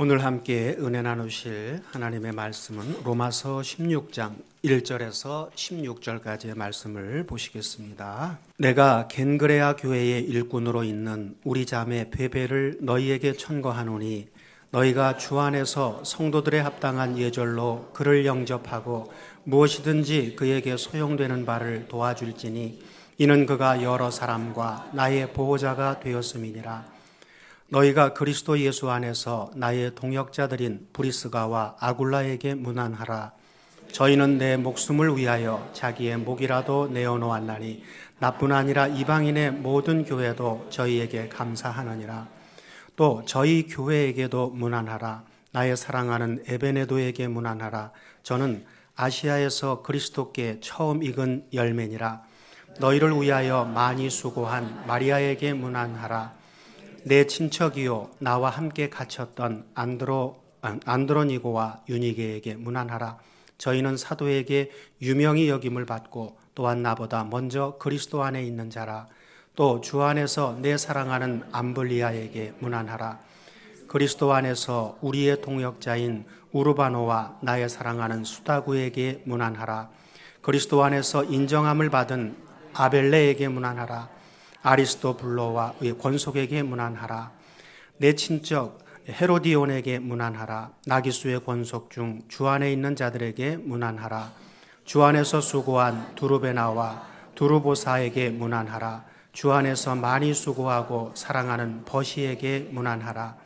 오늘 함께 은혜 나누실 하나님의 말씀은 로마서 16장 1절에서 16절까지의 말씀을 보시겠습니다. 내가 겐그레아 교회의 일꾼으로 있는 우리 자매 베베를 너희에게 천거하노니 너희가 주 안에서 성도들의 합당한 예절로 그를 영접하고 무엇이든지 그에게 소용되는 바를 도와줄지니 이는 그가 여러 사람과 나의 보호자가 되었음이니라. 너희가 그리스도 예수 안에서 나의 동역자들인 브리스가와 아굴라에게 문안하라. 저희는 내 목숨을 위하여 자기의 목이라도 내어놓았나니 나뿐 아니라 이방인의 모든 교회도 저희에게 감사하느니라. 또 저희 교회에게도 문안하라. 나의 사랑하는 에베네도에게 문안하라. 저는 아시아에서 그리스도께 처음 익은 열매니라. 너희를 위하여 많이 수고한 마리아에게 문안하라. 내 친척이요 나와 함께 갇혔던 안드로니고와 유니게에게 문안하라. 저희는 사도에게 유명히 여김을 받고 또한 나보다 먼저 그리스도 안에 있는 자라. 또 주 안에서 내 사랑하는 암블리아에게 문안하라. 그리스도 안에서 우리의 동역자인 우르바노와 나의 사랑하는 수다구에게 문안하라. 그리스도 안에서 인정함을 받은 아벨레에게 문안하라. 아리스토블로와 권속에게 문안하라. 내 친척 헤로디온에게 문안하라. 나기수의 권속 중 주 안에 있는 자들에게 문안하라. 주 안에서 수고한 두루베나와 두루보사에게 문안하라. 주 안에서 많이 수고하고 사랑하는 버시에게 문안하라.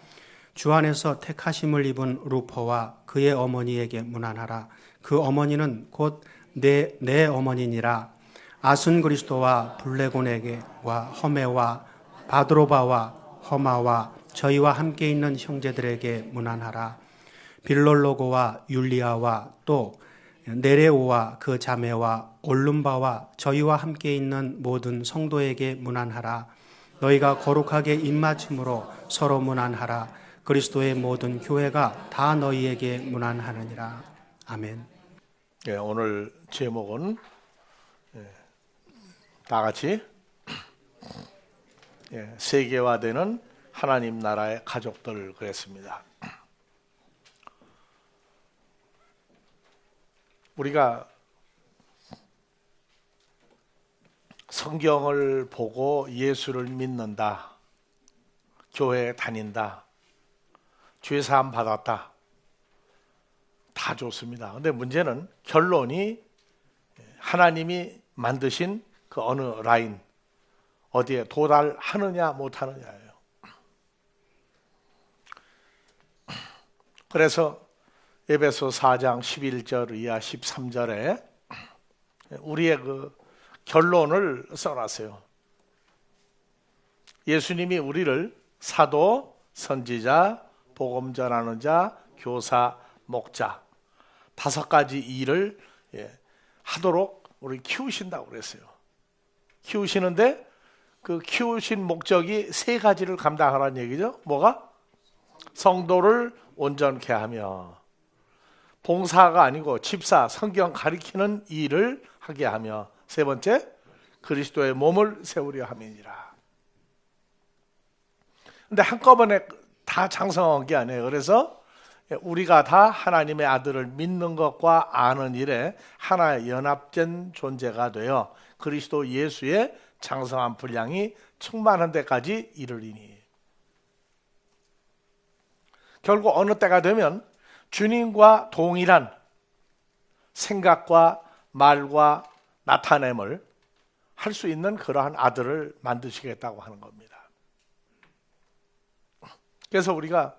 주 안에서 택하심을 입은 루퍼와 그의 어머니에게 문안하라. 그 어머니는 곧 내 어머니니라. 아순그리스도와 블레곤에게와 허메와 바드로바와 허마와 저희와 함께 있는 형제들에게 문안하라. 빌롤로고와 율리아와 또 네레오와 그 자매와 올룸바와 저희와 함께 있는 모든 성도에게 문안하라. 너희가 거룩하게 입맞춤으로 서로 문안하라. 그리스도의 모든 교회가 다 너희에게 문안하느니라. 아멘. 오늘 제목은 다 같이 세계화되는 하나님 나라의 가족들 그랬습니다. 우리가 성경을 보고 예수를 믿는다, 교회에 다닌다, 죄사함 받았다, 다 좋습니다. 근데 문제는 결론이 하나님이 만드신 그 어느 라인, 어디에 도달하느냐 못하느냐예요. 그래서 에베소 4장 11절 이하 13절에 우리의 그 결론을 써놨어요. 예수님이 우리를 사도, 선지자, 복음 전하는 자, 교사, 목자 5가지 일을 하도록 우리 키우신다고 그랬어요. 키우시는데 그 키우신 목적이 3가지를 감당하라는 얘기죠. 뭐가? 성도를 온전케 하며, 봉사가 아니고 집사, 성경 가리키는 일을 하게 하며, 3번째 그리스도의 몸을 세우려 함이니라. 근데 한꺼번에 다 장성한 게 아니에요. 그래서 우리가 다 하나님의 아들을 믿는 것과 아는 일에 하나의 연합된 존재가 되어 그리스도 예수의 장성한 분량이 충만한 데까지 이르리니, 결국 어느 때가 되면 주님과 동일한 생각과 말과 나타냄을 할 수 있는 그러한 아들을 만드시겠다고 하는 겁니다. 그래서 우리가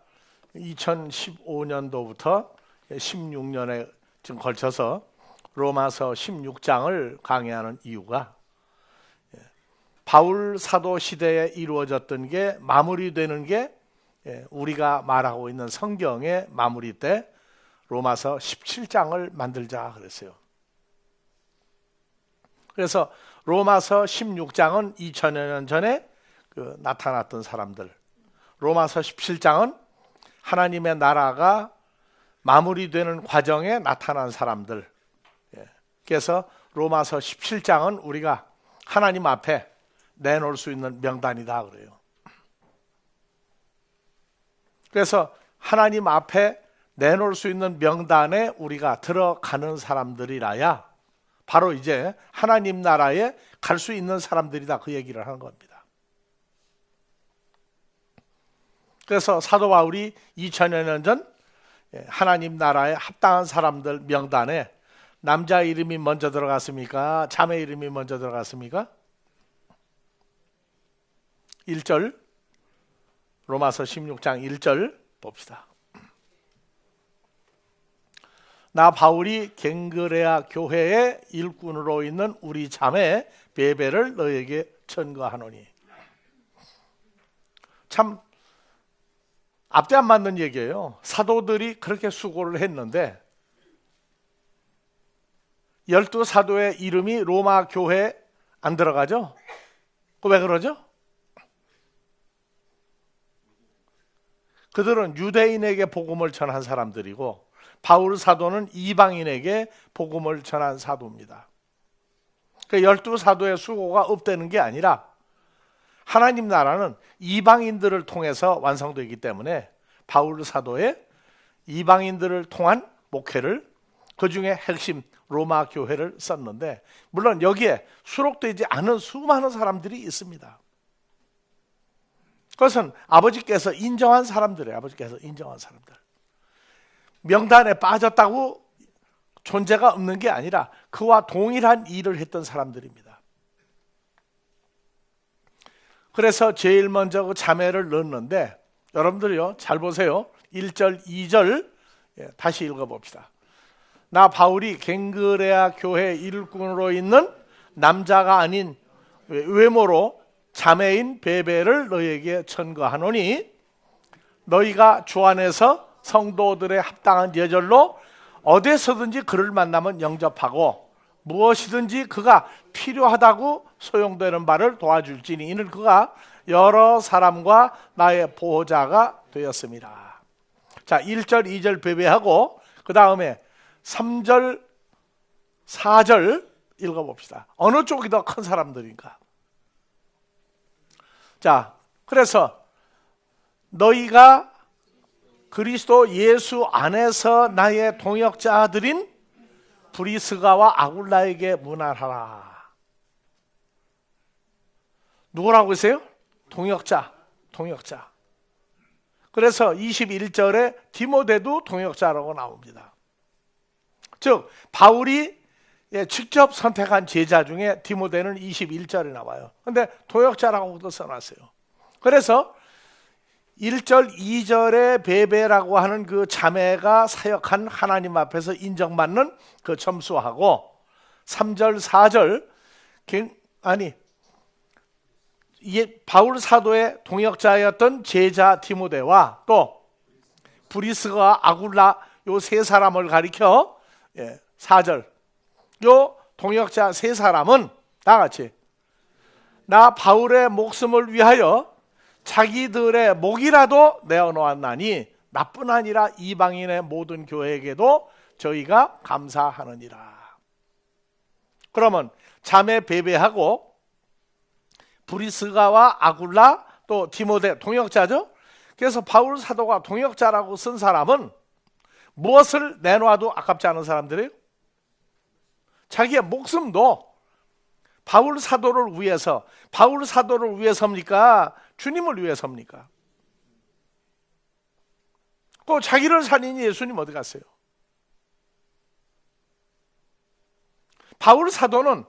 2015년도부터 16년에 지금 걸쳐서 로마서 16장을 강의하는 이유가, 바울 사도 시대에 이루어졌던 게 마무리되는 게 우리가 말하고 있는 성경의 마무리 때 로마서 17장을 만들자 그랬어요. 그래서 로마서 16장은 2000여 년 전에 나타났던 사람들, 로마서 17장은 하나님의 나라가 마무리되는 과정에 나타난 사람들. 그래서 로마서 17장은 우리가 하나님 앞에 내놓을 수 있는 명단이다 그래요. 그래서 하나님 앞에 내놓을 수 있는 명단에 우리가 들어가는 사람들이라야 바로 이제 하나님 나라에 갈 수 있는 사람들이다, 그 얘기를 하는 겁니다. 그래서 사도 바울이 2000여 년 전 하나님 나라에 합당한 사람들 명단에 남자 이름이 먼저 들어갔습니까? 자매 이름이 먼저 들어갔습니까? 1절, 로마서 16장 1절 봅시다. 나 바울이 갱그레아 교회의 일꾼으로 있는 우리 자매 베베를 너에게 천거하노니. 참 앞뒤 안 맞는 얘기예요. 사도들이 그렇게 수고를 했는데 12사도의 이름이 로마 교회에 안 들어가죠? 왜 그러죠? 그들은 유대인에게 복음을 전한 사람들이고 바울 사도는 이방인에게 복음을 전한 사도입니다. 그러니까 12사도의 수고가 없다는 게 아니라 하나님 나라는 이방인들을 통해서 완성되기 때문에 바울 사도의 이방인들을 통한 목회를, 그 중에 핵심 로마 교회를 썼는데, 물론 여기에 수록되지 않은 수많은 사람들이 있습니다. 그것은 아버지께서 인정한 사람들이에요. 아버지께서 인정한 사람들. 명단에 빠졌다고 존재가 없는 게 아니라 그와 동일한 일을 했던 사람들입니다. 그래서 제일 먼저 그 자매를 넣었는데, 여러분들이요 잘 보세요. 1절 2절 다시 읽어봅시다. 나 바울이 갱그레아 교회 일꾼으로 있는 남자가 아닌 외모로 자매인 베베를 너희에게 천거하노니, 너희가 주 안에서 성도들의 합당한 예절로 어디서든지 그를 만나면 영접하고 무엇이든지 그가 필요하다고 소용되는 바를 도와줄지니 이는 그가 여러 사람과 나의 보호자가 되었습니다. 자, 1절 2절 베베하고 그 다음에 3절 4절 읽어봅시다. 어느 쪽이 더 큰 사람들인가? 자, 그래서 너희가 그리스도 예수 안에서 나의 동역자들인 브리스가와 아굴라에게 문안하라. 누구라고 했어요? 동역자. 그래서 21절에 디모데도 동역자라고 나옵니다. 즉 바울이 직접 선택한 제자 중에 디모데는 21절에 나와요. 그런데 동역자라고도 써놨어요. 그래서 1절 2절에 베베라고 하는 그 자매가 사역한 하나님 앞에서 인정받는 그 점수하고 3절 4절 바울 사도의 동역자였던 제자 디모데와 또 브리스가 아굴라 요 세 사람을 가리켜 4절 요 동역자 세 사람은 다 같이 나 바울의 목숨을 위하여 자기들의 목이라도 내어놓았나니 나뿐 아니라 이방인의 모든 교회에게도 저희가 감사하느니라. 그러면 자매 베베하고 브리스가와 아굴라 또 디모데 동역자죠. 그래서 바울 사도가 동역자라고 쓴 사람은 무엇을 내놓아도 아깝지 않은 사람들이에요. 자기의 목숨도 바울 사도를 위해서입니까? 주님을 위해서입니까? 또 자기를 살린 예수님 어디 갔어요? 바울 사도는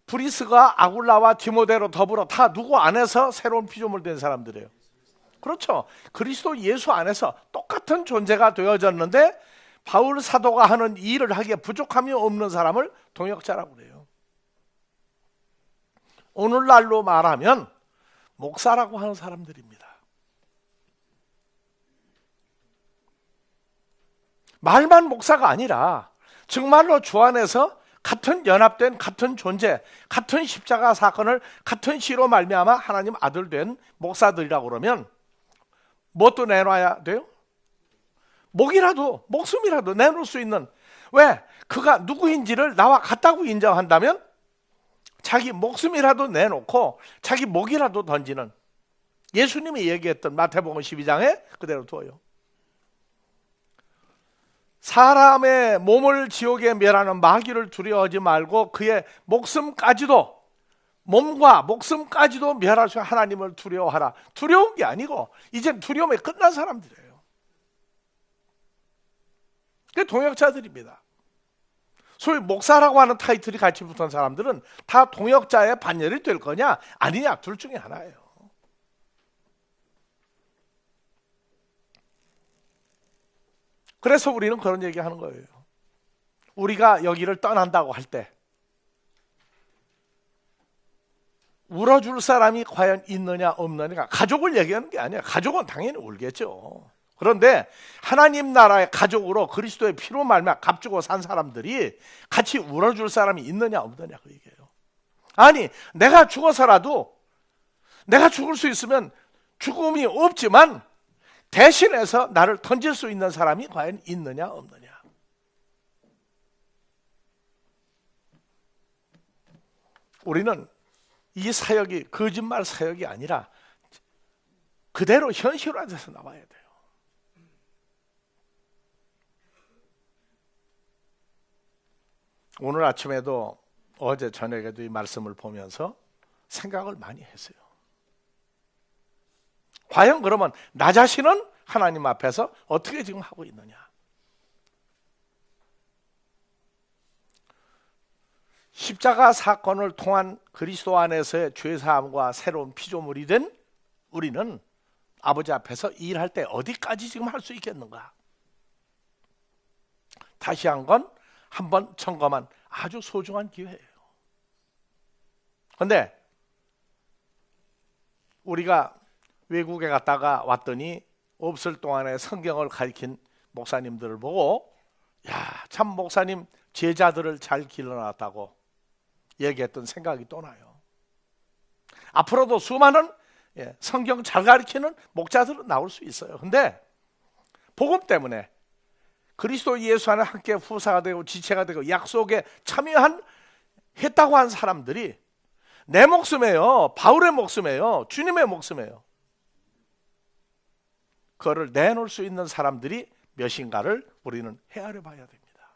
브리스가 아굴라와 디모데로 더불어 다 누구 안에서 새로운 피조물 된 사람들이에요. 그렇죠. 그리스도 예수 안에서 똑같은 존재가 되어졌는데 바울 사도가 하는 일을 하기에 부족함이 없는 사람을 동역자라고 그래요. 오늘날로 말하면 목사라고 하는 사람들입니다. 말만 목사가 아니라 정말로 주 안에서 같은 연합된 같은 존재, 같은 십자가 사건을 같은 시로 말미암아 하나님 아들 된 목사들이라고 그러면 뭣도 내놔야 돼요? 목숨이라도 내놓을 수 있는, 왜? 그가 누구인지를 나와 같다고 인정한다면 자기 목숨이라도 내놓고 자기 목이라도 던지는, 예수님이 얘기했던 마태복음 12장에 그대로 둬요. 사람의 몸을 지옥에 멸하는 마귀를 두려워하지 말고 그의 목숨까지도, 몸과 목숨까지도 멸할 수 있는 하나님을 두려워하라. 두려운 게 아니고 이젠 두려움에 끝난 사람들이에요. 그게 동역자들입니다. 소위 목사라고 하는 타이틀이 같이 붙은 사람들은 다 동역자의 반열이 될 거냐 아니냐, 둘 중에 하나예요. 그래서 우리는 그런 얘기하는 거예요. 우리가 여기를 떠난다고 할 때 울어줄 사람이 과연 있느냐 없느냐, 가족을 얘기하는 게 아니야. 가족은 당연히 울겠죠. 그런데 하나님 나라의 가족으로 그리스도의 피로 말미암아 값주고 산 사람들이 같이 울어줄 사람이 있느냐 없느냐, 그 얘기예요. 아니, 내가 죽어서라도, 내가 죽을 수 있으면 죽음이 없지만 대신해서 나를 던질 수 있는 사람이 과연 있느냐 없느냐. 우리는 이 사역이 거짓말 사역이 아니라 그대로 현실화돼서 나와야 돼요. 오늘 아침에도 어제 저녁에도 이 말씀을 보면서 생각을 많이 했어요. 과연 그러면 나 자신은 하나님 앞에서 어떻게 지금 하고 있느냐. 십자가 사건을 통한 그리스도 안에서의 죄사함과 새로운 피조물이 된 우리는 아버지 앞에서 일할 때 어디까지 지금 할 수 있겠는가. 다시 한번 점검한 아주 소중한 기회예요. 그런데 우리가 외국에 갔다가 왔더니 없을 동안에 성경을 가르친 목사님들을 보고, 야, 참 목사님 제자들을 잘 길러놨다고 얘기했던 생각이 또 나요. 앞으로도 수많은 성경 잘 가르치는 목자들은 나올 수 있어요. 근데 복음 때문에 그리스도 예수 안에 함께 후사가 되고 지체가 되고 약속에 했다고 한 사람들이 내 목숨이에요. 바울의 목숨이에요. 주님의 목숨이에요. 그거를 내놓을 수 있는 사람들이 몇인가를 우리는 헤아려 봐야 됩니다.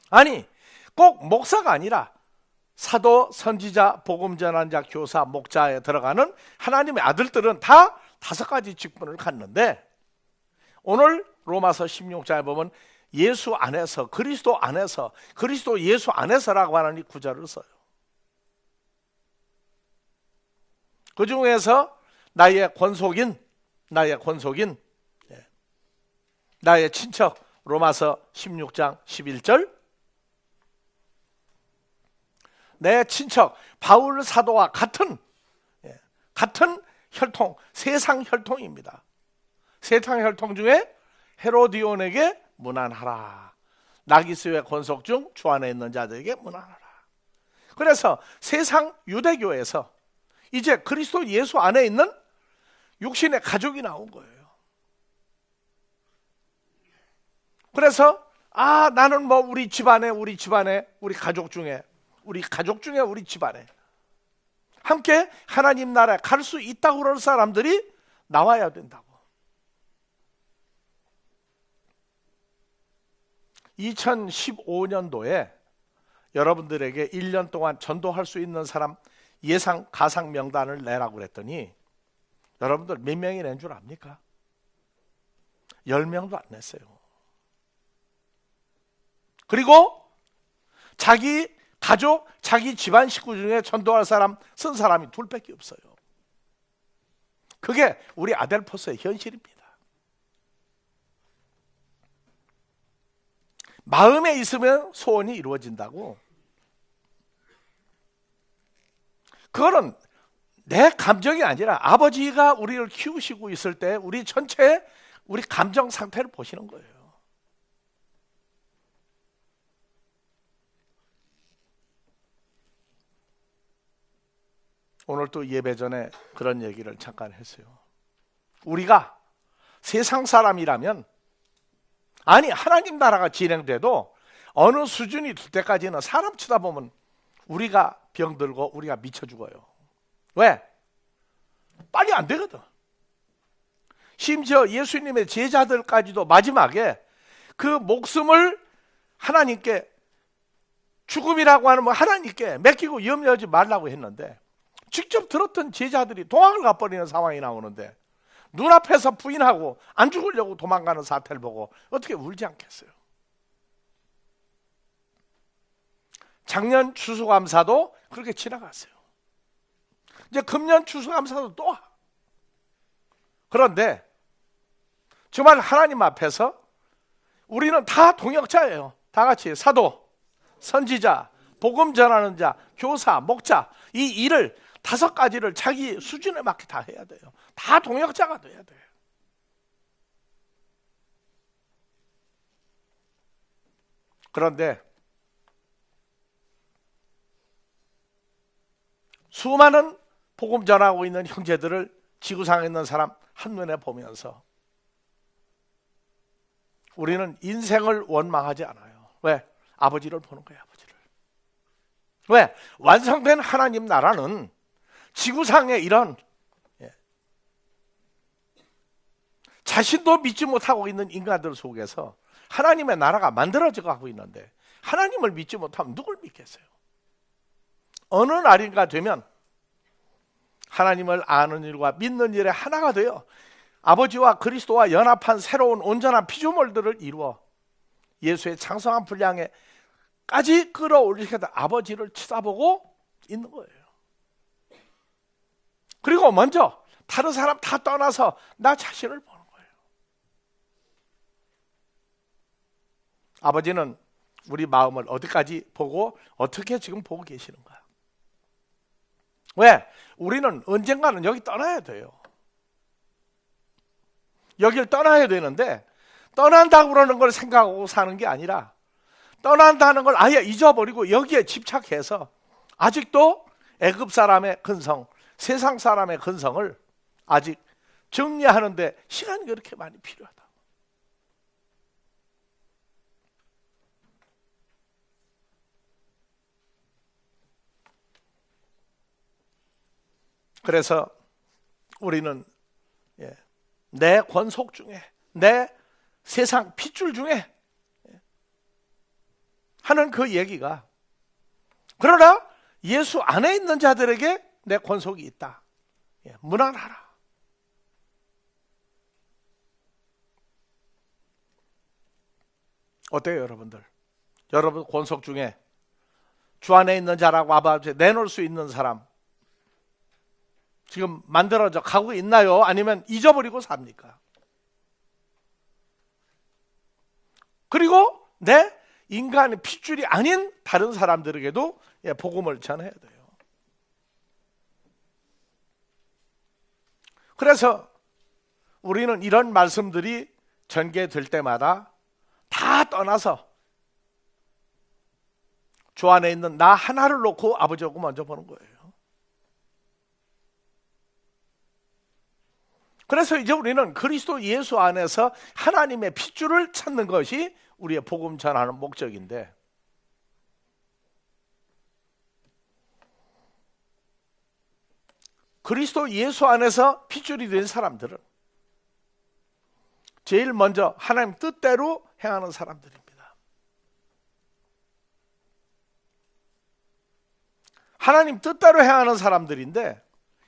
아니, 꼭 목사가 아니라 사도, 선지자, 복음 전환자, 교사, 목자에 들어가는 하나님의 아들들은 다 5가지 직분을 갖는데, 오늘 로마서 16장에 보면 예수 안에서, 그리스도 안에서, 그리스도 예수 안에서라고 하는 이 구절을 써요. 그 중에서 나의 권속인, 나의 친척, 로마서 16장 11절, 내 친척 바울 사도와 같은 혈통, 세상 혈통입니다. 세상 혈통 중에 헤로디온에게 문안하라. 나기스의 권속 중 주 안에 있는 자들에게 문안하라. 그래서 세상 유대교에서 이제 그리스도 예수 안에 있는 육신의 가족이 나온 거예요. 그래서 나는 뭐 우리 집안에 우리 가족 중에 우리 집안에 함께 하나님 나라에 갈 수 있다고 그럴 사람들이 나와야 된다고. 2015년도에 여러분들에게 1년 동안 전도할 수 있는 사람 예상 가상 명단을 내라고 그랬더니 여러분들 몇 명이 낸 줄 압니까? 10명도 안 냈어요. 그리고 자기 가족, 자기 집안 식구 중에 전도할 사람 쓴 사람이 2밖에 없어요. 그게 우리 아델포스의 현실입니다. 마음에 있으면 소원이 이루어진다고. 그거는 내 감정이 아니라 아버지가 우리를 키우시고 있을 때 우리 전체의 우리 감정 상태를 보시는 거예요. 오늘 또 예배 전에 그런 얘기를 잠깐 했어요. 우리가 세상 사람이라면, 아니 하나님 나라가 진행돼도 어느 수준이 될 때까지는 사람 쳐다보면 우리가 병들고 우리가 미쳐 죽어요. 왜? 빨리 안 되거든. 심지어 예수님의 제자들까지도 마지막에 그 목숨을 하나님께, 죽음이라고 하는 하나님께 맡기고 염려하지 말라고 했는데 직접 들었던 제자들이 도망을 가버리는 상황이 나오는데 눈앞에서 부인하고 안 죽으려고 도망가는 사태를 보고 어떻게 울지 않겠어요? 작년 추수감사도 그렇게 지나갔어요. 이제 금년 추수감사도 또 와. 그런데 정말 하나님 앞에서 우리는 다 동역자예요. 다 같이 사도, 선지자, 복음 전하는 자, 교사, 목자, 이 일을 5가지를 자기 수준에 맞게 다 해야 돼요. 다 동역자가 돼야 돼요. 그런데 수많은 복음 전하고 있는 형제들을 지구상에 있는 사람 한눈에 보면서 우리는 인생을 원망하지 않아요. 왜? 아버지를 보는 거예요. 아버지를. 왜? 완성된 하나님 나라는 지구상에 이런 자신도 믿지 못하고 있는 인간들 속에서 하나님의 나라가 만들어져 가고 있는데 하나님을 믿지 못하면 누굴 믿겠어요? 어느 날인가 되면 하나님을 아는 일과 믿는 일에 하나가 되어 아버지와 그리스도와 연합한 새로운 온전한 피조물들을 이루어 예수의 장성한 분량에까지 끌어올리겠다. 아버지를 쳐다보고 있는 거예요. 그리고 먼저 다른 사람 다 떠나서 나 자신을 보는 거예요. 아버지는 우리 마음을 어디까지 보고 어떻게 지금 보고 계시는가? 왜? 우리는 언젠가는 여기 떠나야 돼요. 여길 떠나야 되는데 떠난다고 그러는 걸 생각하고 사는 게 아니라 떠난다는 걸 아예 잊어버리고 여기에 집착해서 아직도 애굽 사람의 근성, 세상 사람의 근성을 아직 정리하는데 시간이 그렇게 많이 필요하다. 그래서 우리는 내 권속 중에, 내 세상 핏줄 중에 하는 그 얘기가, 그러나 예수 안에 있는 자들에게 내 권속이 있다. 무난하라. 어때요, 여러분들? 여러분 권속 중에 주 안에 있는 자라고 아버지 내놓을 수 있는 사람 지금 만들어져 가고 있나요? 아니면 잊어버리고 삽니까? 그리고 내 인간의 핏줄이 아닌 다른 사람들에게도 복음을 전해야 돼요. 그래서 우리는 이런 말씀들이 전개될 때마다 다 떠나서 주 안에 있는 나 하나를 놓고 아버지하고 먼저 보는 거예요. 그래서 이제 우리는 그리스도 예수 안에서 하나님의 핏줄을 찾는 것이 우리의 복음 전하는 목적인데, 그리스도 예수 안에서 핏줄이 된 사람들은 제일 먼저 하나님 뜻대로 행하는 사람들입니다. 하나님 뜻대로 행하는 사람들인데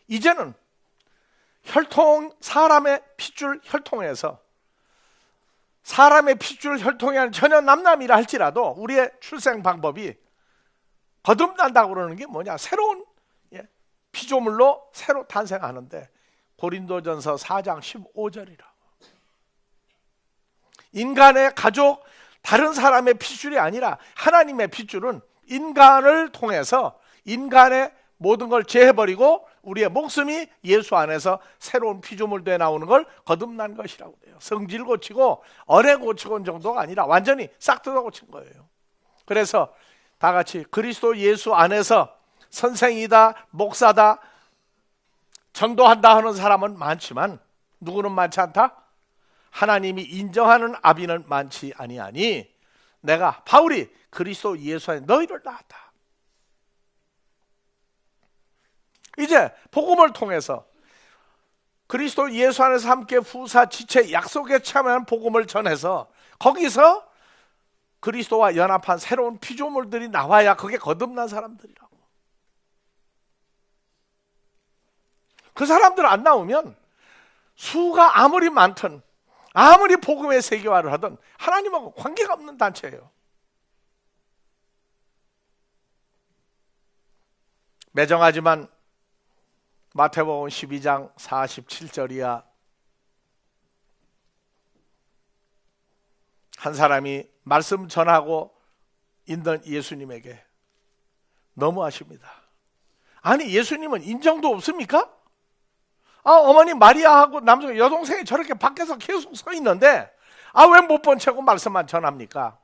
이제는 사람의 핏줄 혈통에서 사람의 핏줄 혈통에는 전혀 남남이라 할지라도 우리의 출생 방법이 거듭난다고 그러는 게 뭐냐? 새로운 피조물로 새로 탄생하는데 고린도전서 4장 15절이라고. 인간의 가족, 다른 사람의 핏줄이 아니라 하나님의 핏줄은 인간을 통해서 인간의 모든 걸 제해버리고 우리의 목숨이 예수 안에서 새로운 피조물 되어 나오는 걸 거듭난 것이라고 돼요. 성질 고치고 어뢰 고치고 정도가 아니라 완전히 싹 뜯어 고친 거예요. 그래서 다 같이 그리스도 예수 안에서 선생이다, 목사다, 전도한다 하는 사람은 많지만 누구는 많지 않다? 하나님이 인정하는 아비는 많지 아니하니 내가 바울이 그리스도 예수 안에 너희를 낳았다. 이제 복음을 통해서 그리스도 예수 안에서 함께 부사 지체 약속에 참여한 복음을 전해서 거기서 그리스도와 연합한 새로운 피조물들이 나와야 그게 거듭난 사람들이라고. 그 사람들 안 나오면 수가 아무리 많든 아무리 복음의 세계화를 하든 하나님하고 관계가 없는 단체예요. 매정하지만 마태복음 12장 47절이야. 한 사람이 말씀 전하고 있는 예수님에게 너무하십니다. 아니 예수님은 인정도 없습니까? 어머니 마리아하고 남성 여동생이 저렇게 밖에서 계속 서 있는데 왜 못 본 척고 말씀만 전합니까?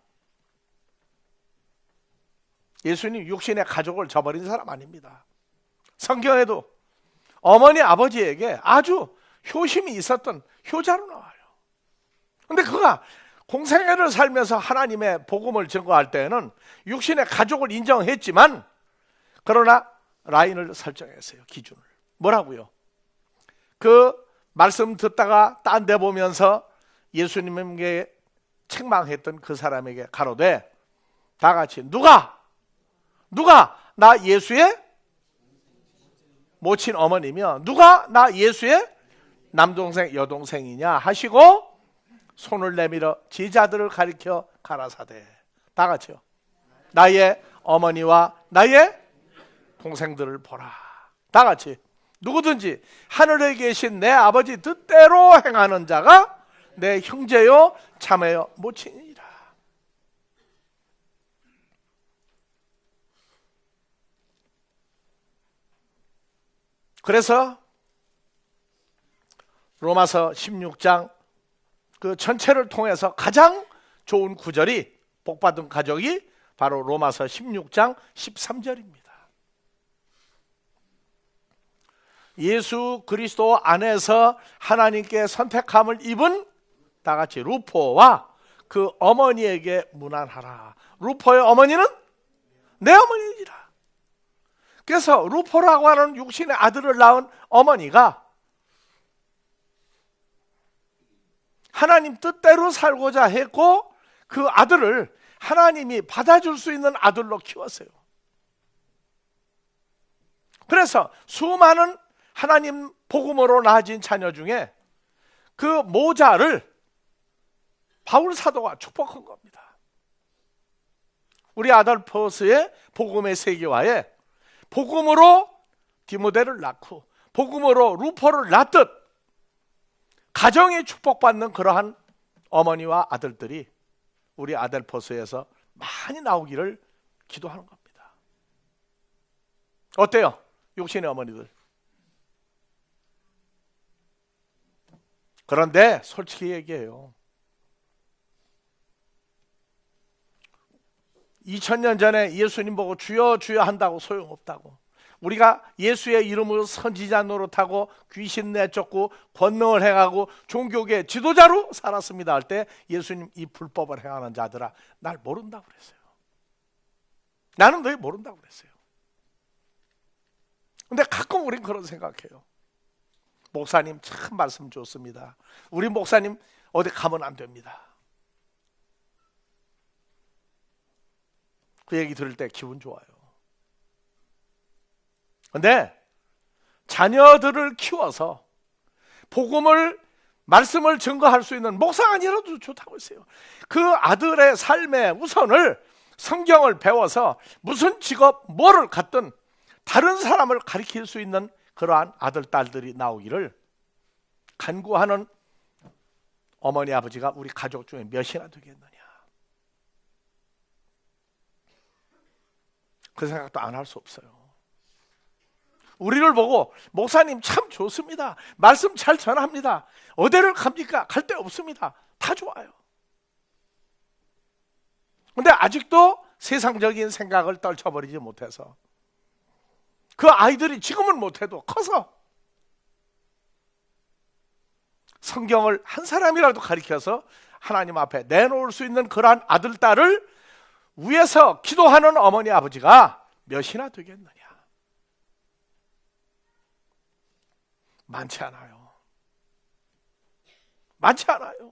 예수님 육신의 가족을 저버린 사람 아닙니다. 성경에도 어머니 아버지에게 아주 효심이 있었던 효자로 나와요. 근데 그가 공생애를 살면서 하나님의 복음을 증거할 때에는 육신의 가족을 인정했지만 그러나 라인을 설정했어요. 기준을. 뭐라고요? 그 말씀 듣다가 딴 데 보면서 예수님에게 책망했던 그 사람에게 가로되 다 같이 누가 나 예수의 모친 어머니며 누가 나 예수의 남동생 여동생이냐 하시고 손을 내밀어 제자들을 가리켜 가라사대. 다 같이요. 나의 어머니와 나의 동생들을 보라. 다 같이. 누구든지 하늘에 계신 내 아버지 뜻대로 행하는 자가 내 형제요 자매요 모친이라. 그래서 로마서 16장 그 전체를 통해서 가장 좋은 구절이 복받은 가족이 바로 로마서 16장 13절입니다. 예수 그리스도 안에서 하나님께 선택함을 입은 다 같이 루포와 그 어머니에게 문안하라. 루포의 어머니는 내 어머니이라. 그래서 루포라고 하는 육신의 아들을 낳은 어머니가 하나님 뜻대로 살고자 했고 그 아들을 하나님이 받아줄 수 있는 아들로 키웠어요. 그래서 수많은 하나님 복음으로 낳아진 자녀 중에 그 모자를 바울 사도가 축복한 겁니다. 우리 아달포스의 복음의 세계화에 복음으로 디모데를 낳고 복음으로 루포를 낳듯 가정이 축복받는 그러한 어머니와 아들들이 우리 아델포스에서 많이 나오기를 기도하는 겁니다. 어때요? 육신의 어머니들. 그런데 솔직히 얘기해요. 2000년 전에 예수님 보고 주여 주여 한다고 소용없다고. 우리가 예수의 이름으로 선지자 노릇하고 귀신 내쫓고 권능을 행하고 종교계 지도자로 살았습니다 할 때 예수님 이 불법을 행하는 자들아 날 모른다고 그랬어요. 나는 너희 모른다고 그랬어요. 근데 가끔 우린 그런 생각해요. 목사님 참 말씀 좋습니다. 우리 목사님 어디 가면 안 됩니다. 그 얘기 들을 때 기분 좋아요. 근데 자녀들을 키워서 복음을 말씀을 증거할 수 있는 목사가 아니라도 좋다고 했어요. 그 아들의 삶의 우선을 성경을 배워서 무슨 직업 뭐를 갖든 다른 사람을 가르칠 수 있는 그러한 아들 딸들이 나오기를 간구하는 어머니 아버지가 우리 가족 중에 몇이나 되겠느냐. 그 생각도 안 할 수 없어요. 우리를 보고 목사님 참 좋습니다. 말씀 잘 전합니다. 어디를 갑니까? 갈 데 없습니다. 다 좋아요. 근데 아직도 세상적인 생각을 떨쳐버리지 못해서 그 아이들이 지금은 못해도 커서 성경을 한 사람이라도 가르쳐서 하나님 앞에 내놓을 수 있는 그러한 아들, 딸을 위해서 기도하는 어머니, 아버지가 몇이나 되겠느냐? 많지 않아요. 많지 않아요.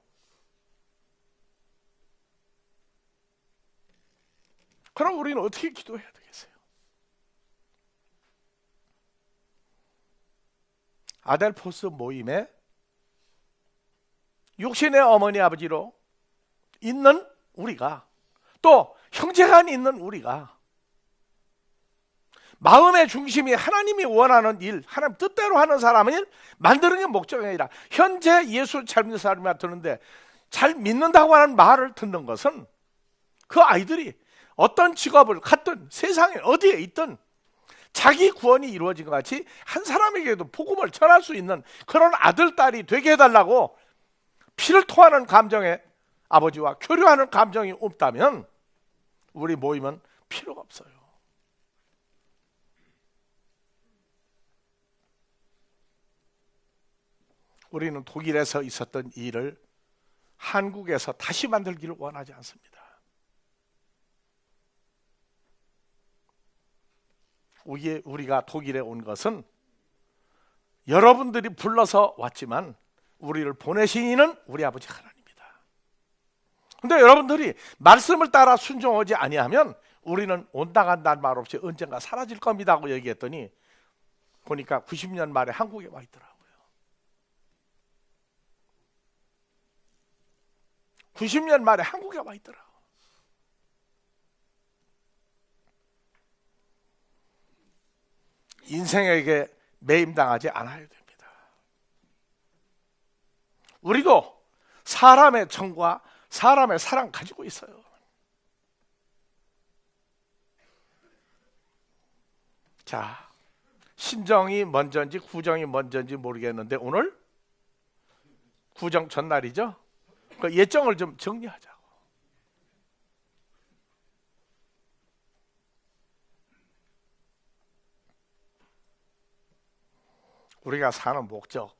그럼 우리는 어떻게 기도해야 되겠어요? 아델포스 모임에 육신의 어머니 아버지로 있는 우리가, 또 형제간 있는 우리가, 마음의 중심이 하나님이 원하는 일, 하나님 뜻대로 하는 사람을 만드는 게 목적이 아니라, 현재 예수 잘 믿는 사람이 듣는데 잘 믿는다고 하는 말을 듣는 것은 그 아이들이 어떤 직업을 갖든 세상에 어디에 있든 자기 구원이 이루어진 것 같이 한 사람에게도 복음을 전할 수 있는 그런 아들, 딸이 되게 해달라고 피를 토하는 감정에 아버지와 교류하는 감정이 없다면 우리 모임은 필요가 없어요. 우리는 독일에서 있었던 일을 한국에서 다시 만들기를 원하지 않습니다. 우리가 독일에 온 것은 여러분들이 불러서 왔지만 우리를 보내신 이는 우리 아버지 하나님입니다. 그런데 여러분들이 말씀을 따라 순종하지 아니하면 우리는 온다 간다는 말 없이 언젠가 사라질 겁니다 하고 얘기했더니 보니까 90년 말에 한국에 와 있더라고요. 90년 말에 한국에 와 있더라고요. 인생에게 매임당하지 않아야 됩니다. 우리도 사람의 정과 사람의 사랑 가지고 있어요. 자, 신정이 먼저인지 구정이 먼저인지 모르겠는데 오늘 구정 전날이죠. 그 예정을 좀 정리하자고. 우리가 사는 목적,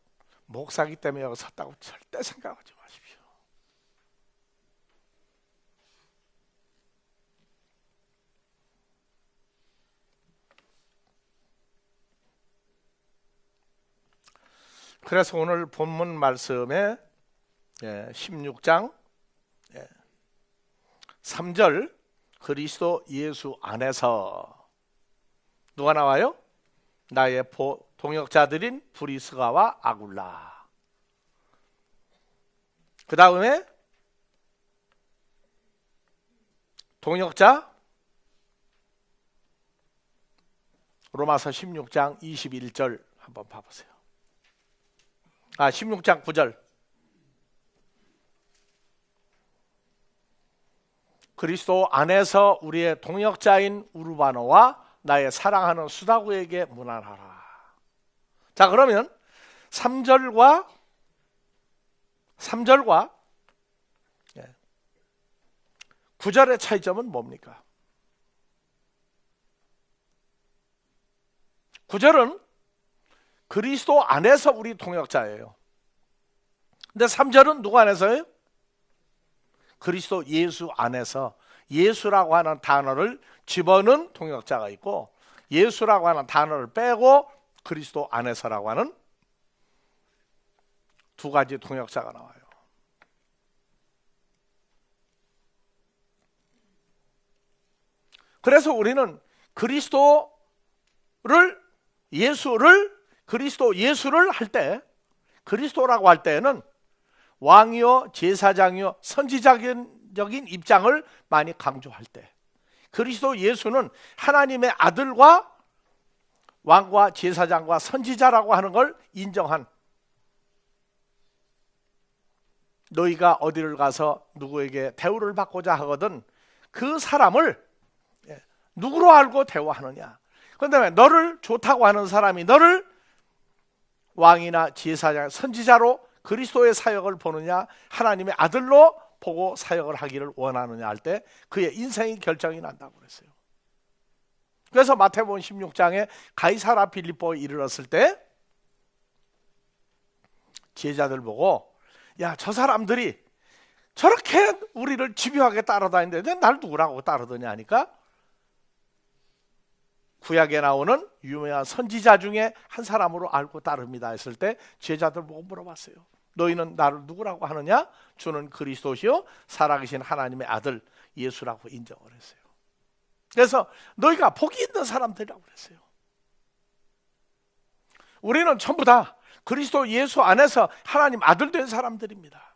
목사기 때문에 여기 섰다고 절대 생각하지 마십시오. 그래서 오늘 본문 말씀에 16장 3절 그리스도 예수 안에서 누가 나와요? 나의 동역자들인 브리스가와 아굴라. 그 다음에 동역자 로마서 16장 21절 한번 봐보세요. 16장 9절 그리스도 안에서 우리의 동역자인 우르바노와 나의 사랑하는 수다구에게 문안하라. 자, 그러면 3절과 9절의 차이점은 뭡니까? 9절은 그리스도 안에서 우리 동역자예요. 근데 3절은 누구 안에서요? 그리스도 예수 안에서 예수라고 하는 단어를 집어넣은 동역자가 있고 예수라고 하는 단어를 빼고 그리스도 안에서라고 하는 두 가지 동역자가 나와요. 그래서 우리는 그리스도 예수를 할 때, 그리스도라고 할 때는 왕이요, 제사장이요, 선지자적인 입장을 많이 강조할 때, 그리스도 예수는 하나님의 아들과 왕과 제사장과 선지자라고 하는 걸 인정한, 너희가 어디를 가서 누구에게 대우를 받고자 하거든 그 사람을 누구로 알고 대우하느냐. 그다음에 너를 좋다고 하는 사람이 너를 왕이나 제사장, 선지자로 그리스도의 사역을 보느냐, 하나님의 아들로 보고 사역을 하기를 원하느냐 할 때 그의 인생이 결정이 난다고 그랬어요. 그래서 마태복음 16장에 가이사라 빌립보에 이르렀을 때 제자들 보고 야, 저 사람들이 저렇게 우리를 집요하게 따라다니는데 날 누구라고 따르더냐 하니까 구약에 나오는 유명한 선지자 중에 한 사람으로 알고 따릅니다 했을 때 제자들 보고 물어봤어요. 너희는 나를 누구라고 하느냐? 주는 그리스도시요 살아계신 하나님의 아들 예수라고 인정을 했어요. 그래서 너희가 복이 있는 사람들이라고 그랬어요. 우리는 전부 다 그리스도 예수 안에서 하나님 아들 된 사람들입니다.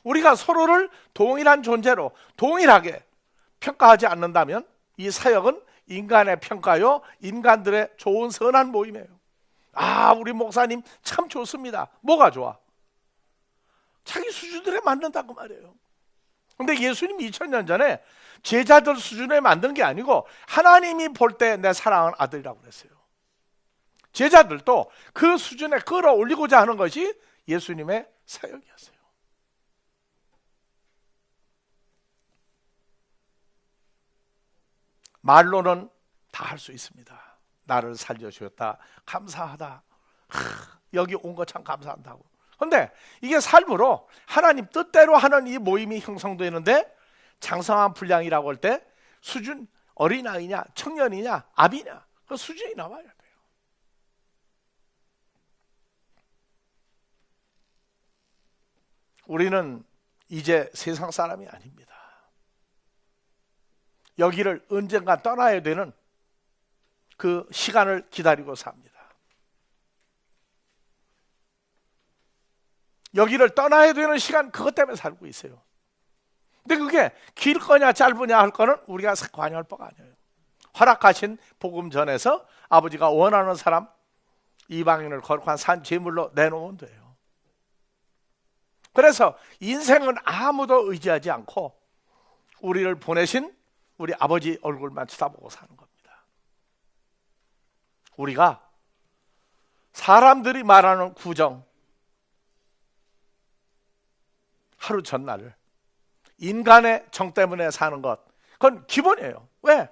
우리가 서로를 동일한 존재로 동일하게 평가하지 않는다면 이 사역은 인간의 평가요, 인간들의 좋은 선한 모임이에요. 아, 우리 목사님 참 좋습니다. 뭐가 좋아? 자기 수준에 맞는다고 말이에요. 근데 예수님 2000년 전에 제자들 수준에 만든 게 아니고 하나님이 볼 때 내 사랑하는 아들이라고 그랬어요. 제자들도 그 수준에 끌어올리고자 하는 것이 예수님의 사역이었어요. 말로는 다 할 수 있습니다. 나를 살려주셨다, 감사하다, 여기 온 거 참 감사한다고. 그런데 이게 삶으로 하나님 뜻대로 하는 이 모임이 형성되는데 장성한 분량이라고 할 때 수준 어린아이냐 청년이냐 아비냐 그 수준이 나와야 돼요. 우리는 이제 세상 사람이 아닙니다. 여기를 언젠가 떠나야 되는 그 시간을 기다리고 삽니다. 여기를 떠나야 되는 시간 그것 때문에 살고 있어요. 근데 그게 길 거냐 짧으냐 할 거는 우리가 관여할 바가 아니에요. 허락하신 복음 전에서 아버지가 원하는 사람 이방인을 거룩한 산 제물로 내놓으면 돼요. 그래서 인생은 아무도 의지하지 않고 우리를 보내신 우리 아버지 얼굴만 쳐다보고 사는 겁니다. 우리가 사람들이 말하는 구정, 하루 전날을 인간의 정 때문에 사는 것, 그건 기본이에요. 왜?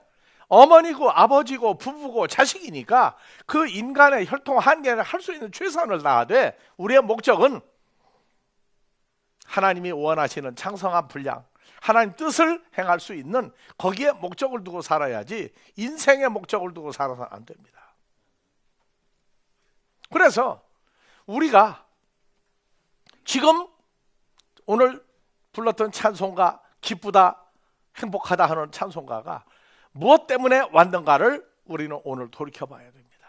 어머니고 아버지고 부부고 자식이니까 그 인간의 혈통 한계를 할 수 있는 최선을 다하되 우리의 목적은 하나님이 원하시는 창성한 분량, 하나님 뜻을 행할 수 있는 거기에 목적을 두고 살아야지 인생의 목적을 두고 살아서는 안 됩니다. 그래서 우리가 지금 오늘 불렀던 찬송가, 기쁘다 행복하다 하는 찬송가가 무엇 때문에 왔는가를 우리는 오늘 돌이켜봐야 됩니다.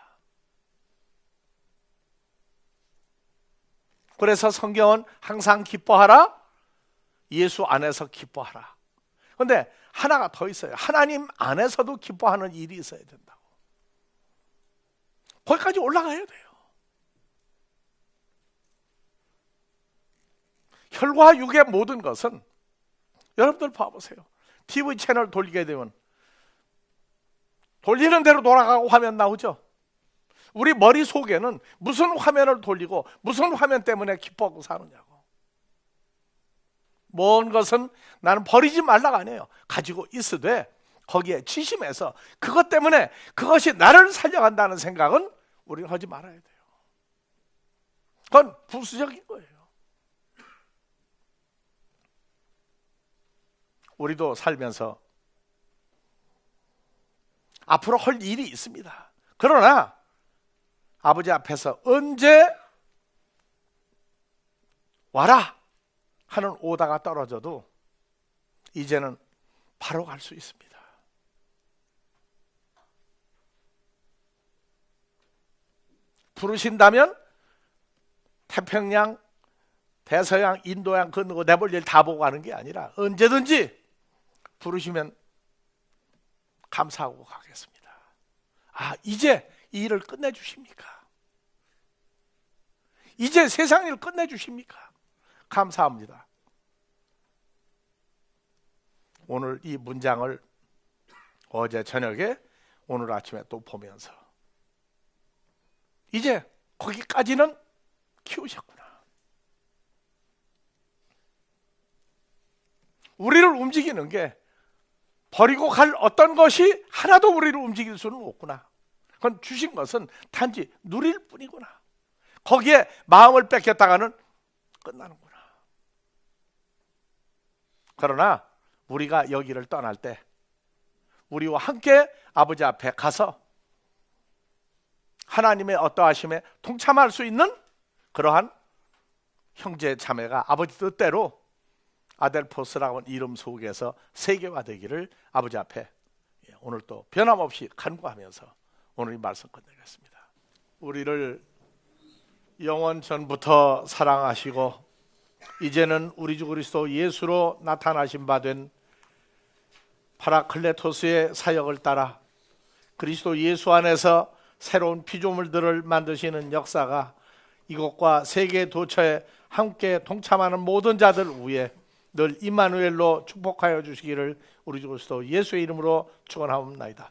그래서 성경은 항상 기뻐하라, 예수 안에서 기뻐하라. 그런데 하나가 더 있어요. 하나님 안에서도 기뻐하는 일이 있어야 된다고. 거기까지 올라가야 돼요. 혈과 육의 모든 것은 여러분들 봐보세요. TV 채널 돌리게 되면 돌리는 대로 돌아가고 화면 나오죠. 우리 머릿속에는 무슨 화면을 돌리고 무슨 화면 때문에 기뻐하고 사느냐고. 먼 것은 나는 버리지 말라가 아니에요. 가지고 있으되 거기에 취심해서 그것 때문에 그것이 나를 살려간다는 생각은 우리는 하지 말아야 돼요. 그건 부수적인 거예요. 우리도 살면서 앞으로 할 일이 있습니다. 그러나 아버지 앞에서 언제 와라 하는 오다가 떨어져도 이제는 바로 갈 수 있습니다. 부르신다면 태평양, 대서양, 인도양 건너고 내볼 일 다 보고 가는 게 아니라 언제든지 부르시면 감사하고 가겠습니다. 아, 이제 이 일을 끝내주십니까? 이제 세상 일을 끝내주십니까? 감사합니다. 오늘 이 문장을 어제 저녁에 오늘 아침에 또 보면서 이제 거기까지는 키우셨구나. 우리를 움직이는 게 버리고 갈 어떤 것이 하나도 우리를 움직일 수는 없구나. 그건 주신 것은 단지 누릴 뿐이구나. 거기에 마음을 뺏겼다가는 끝나는구나. 그러나 우리가 여기를 떠날 때 우리와 함께 아버지 앞에 가서 하나님의 어떠하심에 동참할 수 있는 그러한 형제 자매가 아버지 뜻대로 아델포스라고 하는 이름 속에서 세계화되기를 아버지 앞에 오늘 또 변함없이 간구하면서 오늘 이 말씀 끝내겠습니다. 우리를 영원 전부터 사랑하시고 이제는 우리 주 그리스도 예수로 나타나신 바 된 파라클레토스의 사역을 따라 그리스도 예수 안에서 새로운 피조물들을 만드시는 역사가 이곳과 세계 도처에 함께 동참하는 모든 자들 위에 늘 임마누엘로 축복하여 주시기를 우리 주 그리스도 예수의 이름으로 축원하옵나이다.